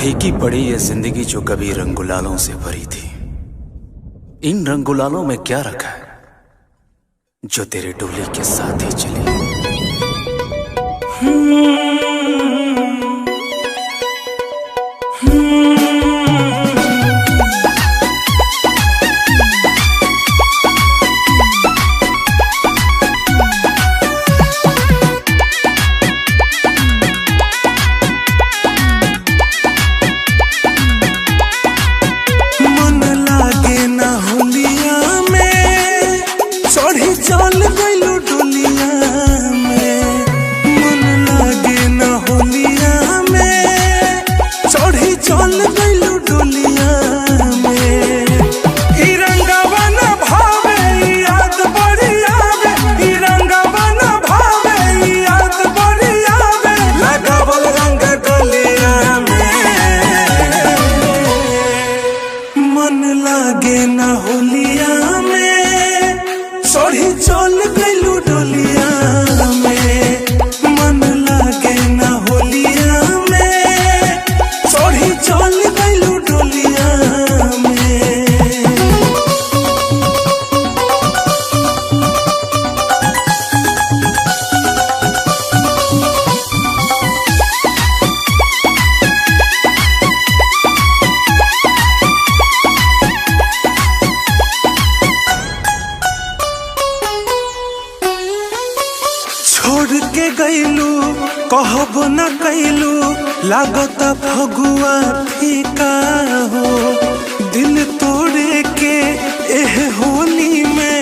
फीकी पड़ी ये जिंदगी जो कभी रंगुलालों से भरी थी। इन रंगुलालों में क्या रखा है जो तेरे डोली के साथ ही चली। चल गइलू डोलिया में, मन लागे ना होलिया में। चढ़ी चल गइलू डोलिया में। ई रंगवा ना भावे याद बड़ी आवे, ई रंगवा ना भावे याद बड़ी आवे। लगावल रंग डोलिया में, मन लागे ना होलिया में। चढ़ी चल गइलू डोलिया में, मन लागे ना होलिया में। चढ़ी चल गइलू डोलिया में। छोड़ के गइलू कहब न कैलू, लागत फगुआ फीका हो। दिल तोड़े के एह होली में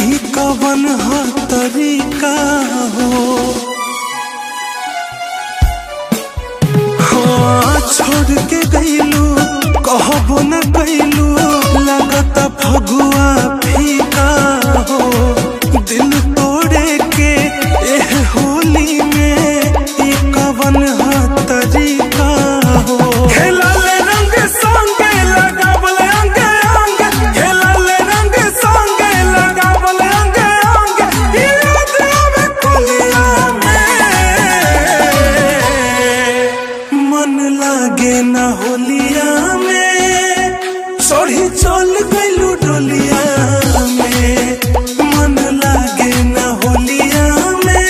ई कवन ह तरीका हो। हाँ, छोड़ के गइलू कहब न कैलू, लागत फगुआ फीका हो। दिल तोड़े के एह होली में ई कवन ह तरीका हो। खेलल रंग संगे लगावल अंगे अंगे, खेलल रंग संगे लगावल अंगे अंगे। याद आवे कोलिया में, मन लागे ना होलिया में। चढ़ी चल गइलू डोलिया में, मन लागे ना होलिया में।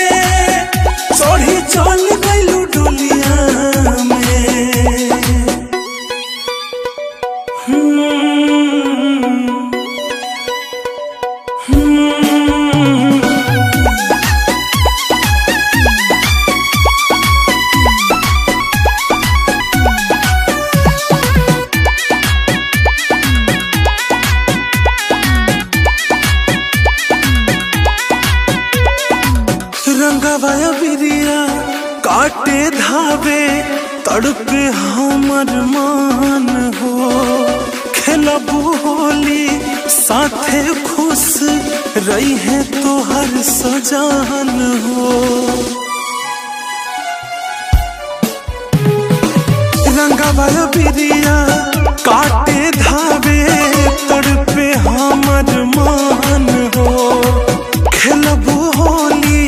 चढ़ी चल गइलू डोलिया में। रंगवा बिरिया काटे धावे, तड़पे हमर मान हो। खेलबू होली साथे खुश रही है तोहर सजान हो। रंगवा बिरिया काटे धावे, तड़पे हमर मान हो। खेलबू होली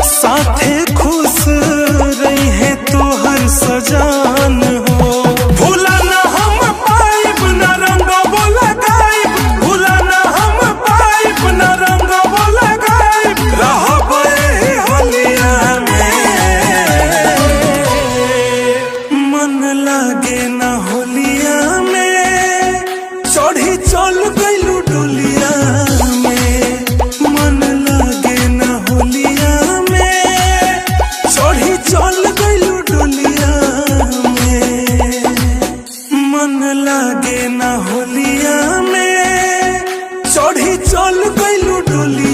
साथे खुश रही है तोहर सजान हो। भूला ना हम पाइब ना रंग बोला गाइब, भूला ना हम पाइब ना रंग बोला गाइब। रहब एही होलिया में, मन लागे ना होलिया में। चढ़ी चल गइलू डोलिया में, मन लागे ना होलिया में। चढ़ी चल गइलू डोलिया में, मन लागे ना होलिया में। चढ़ी चल गइलू डोलिया।